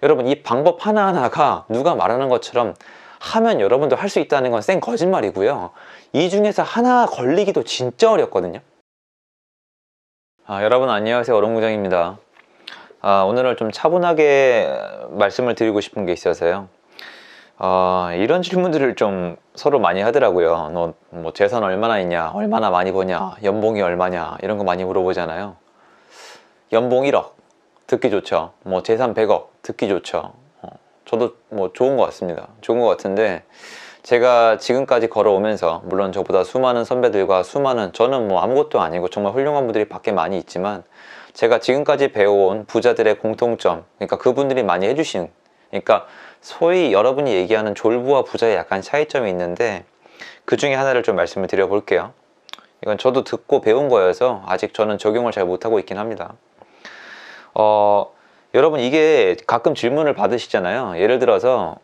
여러분, 이 방법 하나하나가 누가 말하는 것처럼 하면 여러분도 할 수 있다는 건 생 거짓말이고요. 이 중에서 하나 걸리기도 진짜 어렵거든요. 여러분 안녕하세요. 얼음공장입니다. 오늘은 좀 차분하게 말씀을 드리고 싶은 게 있어서요. 이런 질문들을 좀 서로 많이 하더라고요. 너 뭐 재산 얼마나 있냐, 얼마나 많이 버냐, 연봉이 얼마냐, 이런 거 많이 물어보잖아요. 연봉 1억 듣기 좋죠. 뭐 재산 100억 듣기 좋죠. 저도 뭐 좋은 것 같습니다. 좋은 것 같은데, 제가 지금까지 걸어오면서 물론 저보다 수많은 선배들과 저는 뭐 아무것도 아니고 정말 훌륭한 분들이 밖에 많이 있지만, 제가 지금까지 배워온 부자들의 공통점, 그러니까 그분들이 많이 해주신, 그러니까 소위 여러분이 얘기하는 졸부와 부자의 약간 차이점이 있는데, 그 중에 하나를 좀 말씀을 드려볼게요. 이건 저도 듣고 배운 거여서 아직 저는 적용을 잘 못하고 있긴 합니다. 여러분, 이게 가끔 질문을 받으시잖아요. 예를 들어서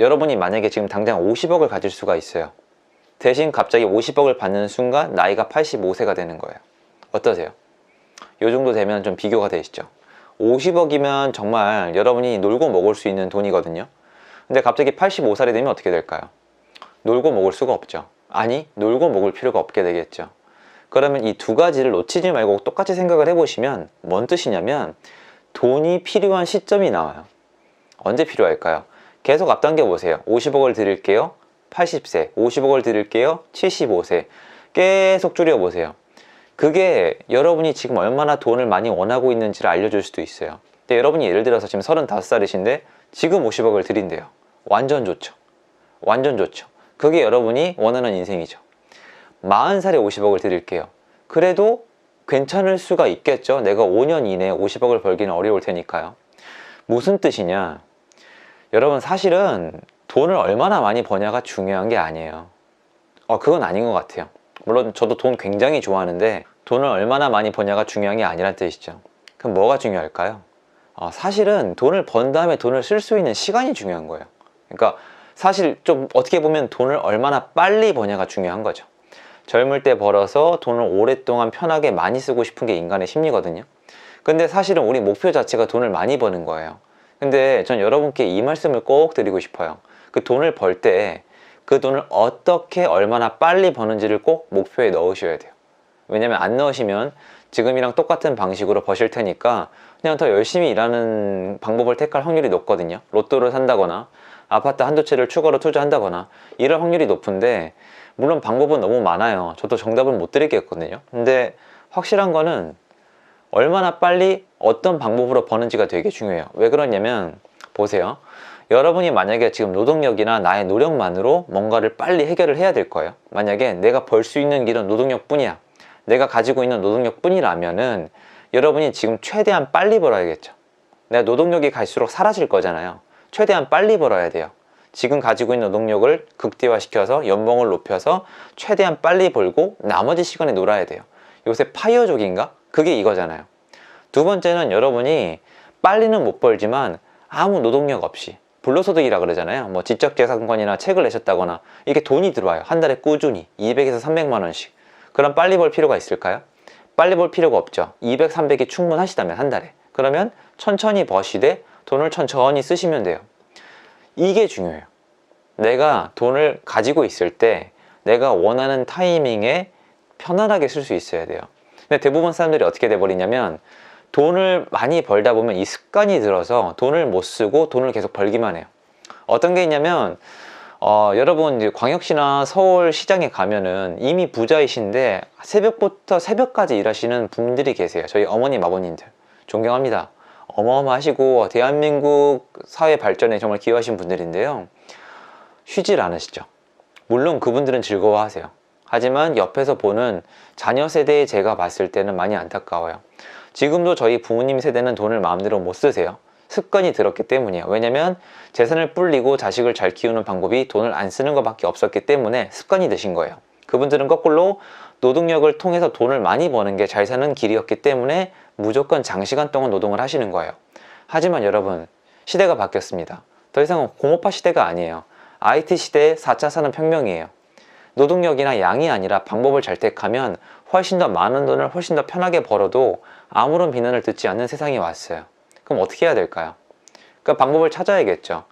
여러분이 만약에 지금 당장 50억을 가질 수가 있어요. 대신 갑자기 50억을 받는 순간 나이가 85세가 되는 거예요. 어떠세요? 이 정도 되면 좀 비교가 되시죠. 50억이면 정말 여러분이 놀고 먹을 수 있는 돈이거든요. 근데 갑자기 85살이 되면 어떻게 될까요? 놀고 먹을 수가 없죠. 아니, 놀고 먹을 필요가 없게 되겠죠. 그러면 이 두 가지를 놓치지 말고 똑같이 생각을 해보시면 뭔 뜻이냐면, 돈이 필요한 시점이 나와요. 언제 필요할까요? 계속 앞당겨 보세요. 50억을 드릴게요. 80세. 50억을 드릴게요. 75세. 계속 줄여보세요. 그게 여러분이 지금 얼마나 돈을 많이 원하고 있는지를 알려줄 수도 있어요. 근데 여러분이 예를 들어서 지금 35살이신데 지금 50억을 드린대요. 완전 좋죠. 완전 좋죠. 그게 여러분이 원하는 인생이죠. 40살에 50억을 드릴게요. 그래도 괜찮을 수가 있겠죠. 내가 5년 이내에 50억을 벌기는 어려울 테니까요. 무슨 뜻이냐? 여러분, 사실은 돈을 얼마나 많이 버냐가 중요한 게 아니에요. 그건 아닌 것 같아요. 물론 저도 돈 굉장히 좋아하는데, 돈을 얼마나 많이 버냐가 중요한 게 아니란 뜻이죠. 그럼 뭐가 중요할까요? 사실은 돈을 번 다음에 돈을 쓸 수 있는 시간이 중요한 거예요. 그러니까 사실 좀 어떻게 보면 돈을 얼마나 빨리 버냐가 중요한 거죠. 젊을 때 벌어서 돈을 오랫동안 편하게 많이 쓰고 싶은 게 인간의 심리거든요. 근데 사실은 우리 목표 자체가 돈을 많이 버는 거예요. 근데 전 여러분께 이 말씀을 꼭 드리고 싶어요. 그 돈을 벌 때 그 돈을 어떻게 얼마나 빨리 버는지를 꼭 목표에 넣으셔야 돼요. 왜냐면 안 넣으시면 지금이랑 똑같은 방식으로 버실 테니까 그냥 더 열심히 일하는 방법을 택할 확률이 높거든요. 로또를 산다거나 아파트 한두 채를 추가로 투자한다거나 이럴 확률이 높은데, 물론 방법은 너무 많아요. 저도 정답은 못 드리겠거든요. 근데 확실한 거는 얼마나 빨리 어떤 방법으로 버는지가 되게 중요해요. 왜 그러냐면, 보세요. 여러분이 만약에 지금 노동력이나 나의 노력만으로 뭔가를 빨리 해결을 해야 될 거예요. 만약에 내가 벌 수 있는 길은 노동력 뿐이야, 내가 가지고 있는 노동력 뿐이라면은 여러분이 지금 최대한 빨리 벌어야겠죠. 내가 노동력이 갈수록 사라질 거잖아요. 최대한 빨리 벌어야 돼요. 지금 가지고 있는 노동력을 극대화시켜서 연봉을 높여서 최대한 빨리 벌고 나머지 시간에 놀아야 돼요. 요새 파이어족인가? 그게 이거잖아요. 두 번째는, 여러분이 빨리는 못 벌지만 아무 노동력 없이, 불로소득이라 그러잖아요. 뭐 지적재산권이나 책을 내셨다거나 이게 돈이 들어와요. 한 달에 꾸준히 200에서 300만 원씩. 그럼 빨리 벌 필요가 있을까요? 빨리 벌 필요가 없죠. 200, 300이 충분하시다면 한 달에. 그러면 천천히 버시되 돈을 천천히 쓰시면 돼요. 이게 중요해요. 내가 돈을 가지고 있을 때 내가 원하는 타이밍에 편안하게 쓸 수 있어야 돼요. 근데 대부분 사람들이 어떻게 돼버리냐면, 돈을 많이 벌다 보면 이 습관이 들어서 돈을 못 쓰고 돈을 계속 벌기만 해요. 어떤 게 있냐면, 여러분 이제 광역시나 서울시장에 가면은 이미 부자이신데 새벽부터 새벽까지 일하시는 분들이 계세요. 저희 어머님, 아버님들 존경합니다. 어마어마하시고 대한민국 사회 발전에 정말 기여하신 분들인데요, 쉬질 않으시죠. 물론 그분들은 즐거워하세요. 하지만 옆에서 보는 자녀 세대의 제가 봤을 때는 많이 안타까워요. 지금도 저희 부모님 세대는 돈을 마음대로 못 쓰세요. 습관이 들었기 때문이에요. 왜냐면 재산을 불리고 자식을 잘 키우는 방법이 돈을 안 쓰는 것밖에 없었기 때문에 습관이 되신 거예요. 그분들은 거꾸로 노동력을 통해서 돈을 많이 버는 게 잘 사는 길이었기 때문에 무조건 장시간 동안 노동을 하시는 거예요. 하지만 여러분, 시대가 바뀌었습니다. 더 이상은 공업화 시대가 아니에요. IT 시대의 4차 산업혁명이에요. 노동력이나 양이 아니라 방법을 잘 택하면 훨씬 더 많은 돈을 훨씬 더 편하게 벌어도 아무런 비난을 듣지 않는 세상이 왔어요. 그럼 어떻게 해야 될까요? 그러니까 방법을 찾아야겠죠.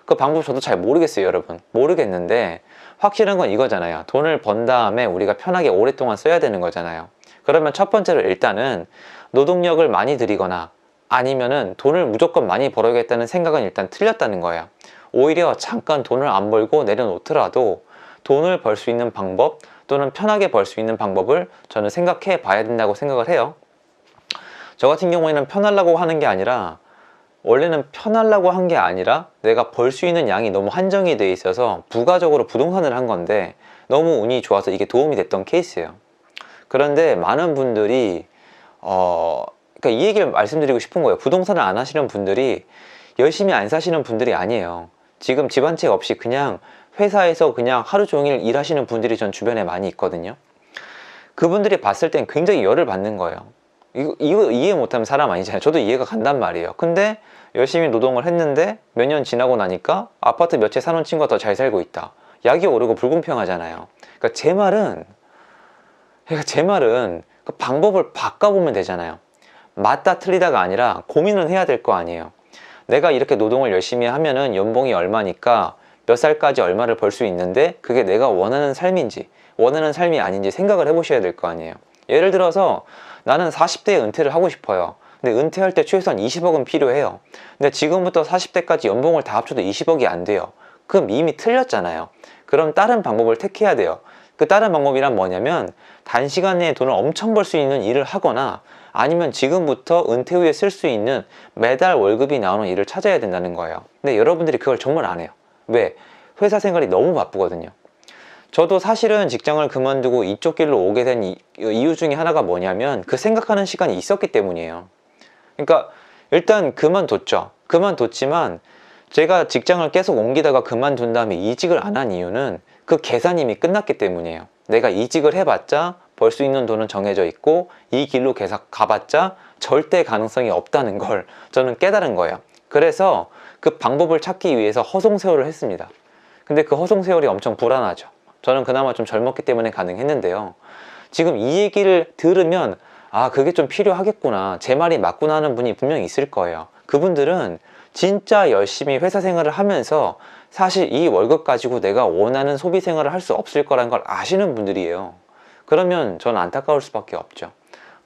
그 방법 저도 잘 모르겠어요, 여러분. 모르겠는데 확실한 건 이거잖아요. 돈을 번 다음에 우리가 편하게 오랫동안 써야 되는 거잖아요. 그러면 첫 번째로 일단은 노동력을 많이 들이거나 아니면은 돈을 무조건 많이 벌어야겠다는 생각은 일단 틀렸다는 거예요. 오히려 잠깐 돈을 안 벌고 내려놓더라도 돈을 벌 수 있는 방법 또는 편하게 벌 수 있는 방법을 저는 생각해 봐야 된다고 생각을 해요. 저 같은 경우에는 편하려고 하는 게 아니라 원래는 편하려고 한 게 아니라 내가 벌 수 있는 양이 너무 한정이 돼 있어서 부가적으로 부동산을 한 건데 너무 운이 좋아서 이게 도움이 됐던 케이스예요. 그런데 많은 분들이 그러니까 이 얘기를 말씀드리고 싶은 거예요. 부동산을 안 하시는 분들이 열심히 안 사시는 분들이 아니에요. 지금 집 한 채 없이 그냥 회사에서 그냥 하루 종일 일하시는 분들이 전 주변에 많이 있거든요. 그분들이 봤을 땐 굉장히 열을 받는 거예요. 이거 이해 못하면 사람 아니잖아요. 저도 이해가 간단 말이에요. 근데 열심히 노동을 했는데 몇 년 지나고 나니까 아파트 몇 채 사놓은 친구가 더 잘 살고 있다. 약이 오르고 불공평하잖아요. 그러니까 제 말은 그 방법을 바꿔보면 되잖아요. 맞다 틀리다가 아니라 고민은 해야 될 거 아니에요. 내가 이렇게 노동을 열심히 하면은 연봉이 얼마니까 몇 살까지 얼마를 벌 수 있는데 그게 내가 원하는 삶인지 원하는 삶이 아닌지 생각을 해보셔야 될 거 아니에요. 예를 들어서 나는 40대에 은퇴를 하고 싶어요. 근데 은퇴할 때 최소한 20억은 필요해요. 근데 지금부터 40대까지 연봉을 다 합쳐도 20억이 안 돼요. 그럼 이미 틀렸잖아요. 그럼 다른 방법을 택해야 돼요. 그 다른 방법이란 뭐냐면 단시간 내에 돈을 엄청 벌 수 있는 일을 하거나 아니면 지금부터 은퇴 후에 쓸 수 있는 매달 월급이 나오는 일을 찾아야 된다는 거예요. 근데 여러분들이 그걸 정말 안 해요. 왜? 회사 생활이 너무 바쁘거든요. 저도 사실은 직장을 그만두고 이쪽 길로 오게 된 이유 중에 하나가 뭐냐면 그 생각하는 시간이 있었기 때문이에요. 그러니까 일단 그만뒀죠. 그만뒀지만 제가 직장을 계속 옮기다가 그만둔 다음에 이직을 안 한 이유는 그 계산이 이미 끝났기 때문이에요. 내가 이직을 해봤자 벌 수 있는 돈은 정해져 있고 이 길로 계속 가봤자 절대 가능성이 없다는 걸 저는 깨달은 거예요. 그래서 그 방법을 찾기 위해서 허송세월을 했습니다. 근데 그 허송세월이 엄청 불안하죠. 저는 그나마 좀 젊었기 때문에 가능했는데요. 지금 이 얘기를 들으면 아, 그게 좀 필요하겠구나, 제 말이 맞구나 하는 분이 분명히 있을 거예요. 그분들은 진짜 열심히 회사 생활을 하면서 사실 이 월급 가지고 내가 원하는 소비 생활을 할 수 없을 거라는 걸 아시는 분들이에요. 그러면 저는 안타까울 수밖에 없죠.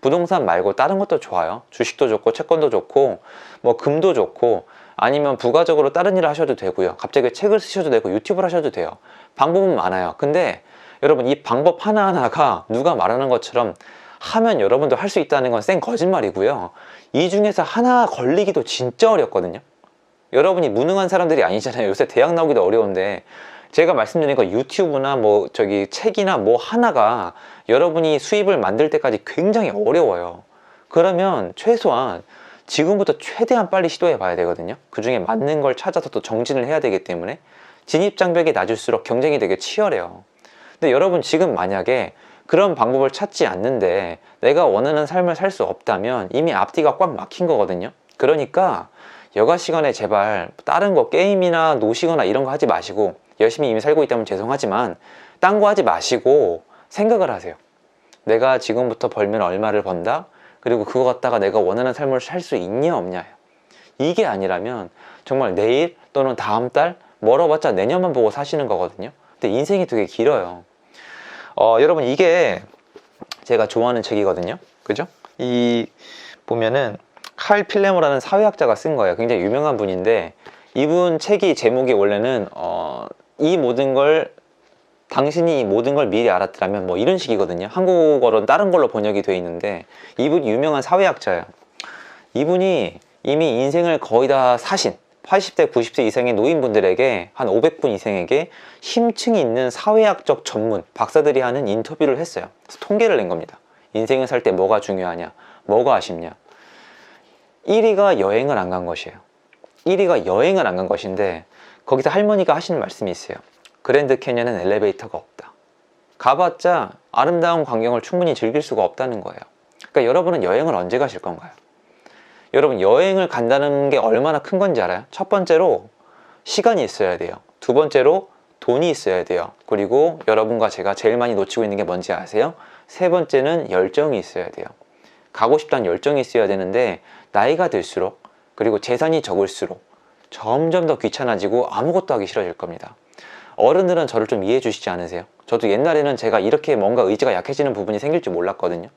부동산 말고 다른 것도 좋아요. 주식도 좋고 채권도 좋고 뭐 금도 좋고 아니면 부가적으로 다른 일을 하셔도 되고요. 갑자기 책을 쓰셔도 되고 유튜브를 하셔도 돼요. 방법은 많아요. 근데 여러분, 이 방법 하나하나가 누가 말하는 것처럼 하면 여러분도 할 수 있다는 건 생 거짓말이고요. 이 중에서 하나 걸리기도 진짜 어렵거든요. 여러분이 무능한 사람들이 아니잖아요. 요새 대학 나오기도 어려운데 제가 말씀드린 거 유튜브나 뭐 책이나 뭐 하나가 여러분이 수입을 만들 때까지 굉장히 어려워요. 그러면 최소한 지금부터 최대한 빨리 시도해 봐야 되거든요. 그 중에 맞는 걸 찾아서 또 정진을 해야 되기 때문에 진입장벽이 낮을수록 경쟁이 되게 치열해요. 근데 여러분, 지금 만약에 그런 방법을 찾지 않는데 내가 원하는 삶을 살 수 없다면 이미 앞뒤가 꽉 막힌 거거든요. 그러니까 여가 시간에 제발 다른 거 게임이나 노시거나 이런 거 하지 마시고, 열심히 이미 살고 있다면 죄송하지만 딴 거 하지 마시고 생각을 하세요. 내가 지금부터 벌면 얼마를 번다? 그리고 그거 갖다가 내가 원하는 삶을 살 수 있냐 없냐요. 이게 아니라면 정말 내일 또는 다음 달, 멀어봤자 내년만 보고 사시는 거거든요. 근데 인생이 되게 길어요. 여러분, 이게 제가 좋아하는 책이거든요. 그죠? 이 보면은 칼 필레모라는 사회학자가 쓴 거예요. 굉장히 유명한 분인데 이분 책이 제목이 원래는 이 모든 걸 당신이 이 모든 걸 미리 알았더라면 뭐 이런 식이거든요. 한국어로는 다른 걸로 번역이 돼 있는데 이분이 유명한 사회학자예요. 이분이 이미 인생을 거의 다 사신 80대 90세 이상의 노인분들에게 한 500분 이상에게 심층이 있는 사회학적 전문 박사들이 하는 인터뷰를 했어요. 그래서 통계를 낸 겁니다. 인생을 살 때 뭐가 중요하냐, 뭐가 아쉽냐. 1위가 여행을 안 간 것이에요. 1위가 여행을 안 간 것인데 거기서 할머니가 하시는 말씀이 있어요. 그랜드 캐년은 엘리베이터가 없다. 가봤자 아름다운 광경을 충분히 즐길 수가 없다는 거예요. 그러니까 여러분은 여행을 언제 가실 건가요? 여러분, 여행을 간다는 게 얼마나 큰 건지 알아요? 첫 번째로 시간이 있어야 돼요. 두 번째로 돈이 있어야 돼요. 그리고 여러분과 제가 제일 많이 놓치고 있는 게 뭔지 아세요? 세 번째는 열정이 있어야 돼요. 가고 싶다는 열정이 있어야 되는데 나이가 들수록 그리고 재산이 적을수록 점점 더 귀찮아지고 아무것도 하기 싫어질 겁니다. 어른들은 저를 좀 이해해 주시지 않으세요? 저도 옛날에는 제가 이렇게 뭔가 의지가 약해지는 부분이 생길 줄 몰랐거든요.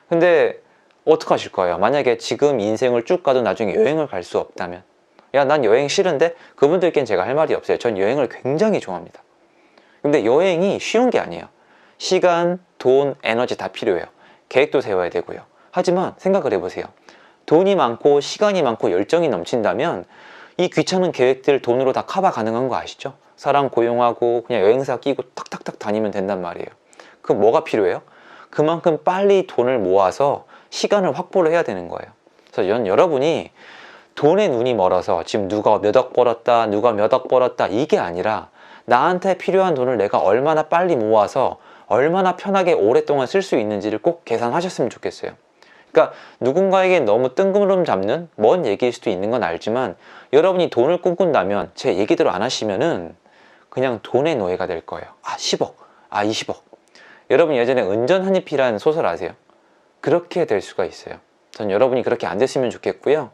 근데 어떡하실 거예요? 만약에 지금 인생을 쭉 가도 나중에 여행을 갈 수 없다면, 야, 난 여행 싫은데? 그분들께는 제가 할 말이 없어요. 전 여행을 굉장히 좋아합니다. 근데 여행이 쉬운 게 아니에요. 시간, 돈, 에너지 다 필요해요. 계획도 세워야 되고요. 하지만 생각을 해보세요. 돈이 많고 시간이 많고 열정이 넘친다면 이 귀찮은 계획들 돈으로 다 커버 가능한 거 아시죠? 사람 고용하고 그냥 여행사 끼고 탁탁탁 다니면 된단 말이에요. 그럼 뭐가 필요해요? 그만큼 빨리 돈을 모아서 시간을 확보를 해야 되는 거예요. 그래서 여러분이 돈에 눈이 멀어서 지금 누가 몇 억 벌었다, 누가 몇 억 벌었다 이게 아니라 나한테 필요한 돈을 내가 얼마나 빨리 모아서 얼마나 편하게 오랫동안 쓸 수 있는지를 꼭 계산하셨으면 좋겠어요. 그러니까 누군가에게 너무 뜬구름 잡는 먼 얘기일 수도 있는 건 알지만 여러분이 돈을 꿈꾼다면 제 얘기대로 안 하시면은 그냥 돈의 노예가 될 거예요. 아 10억, 아 20억. 여러분 예전에 은전 한입이라는 소설 아세요? 그렇게 될 수가 있어요. 전 여러분이 그렇게 안 됐으면 좋겠고요.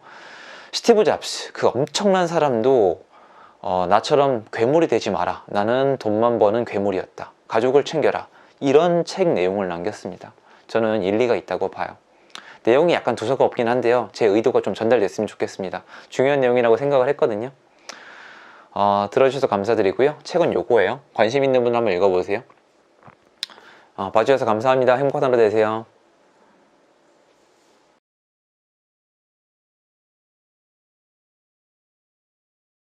스티브 잡스 그 엄청난 사람도 나처럼 괴물이 되지 마라. 나는 돈만 버는 괴물이었다. 가족을 챙겨라. 이런 책 내용을 남겼습니다. 저는 일리가 있다고 봐요. 내용이 약간 두서가 없긴 한데요. 제 의도가 좀 전달됐으면 좋겠습니다. 중요한 내용이라고 생각을 했거든요. 들어주셔서 감사드리고요. 책은 요거예요. 관심 있는 분 한번 읽어보세요. 봐주셔서 감사합니다. 행복한 하루 되세요.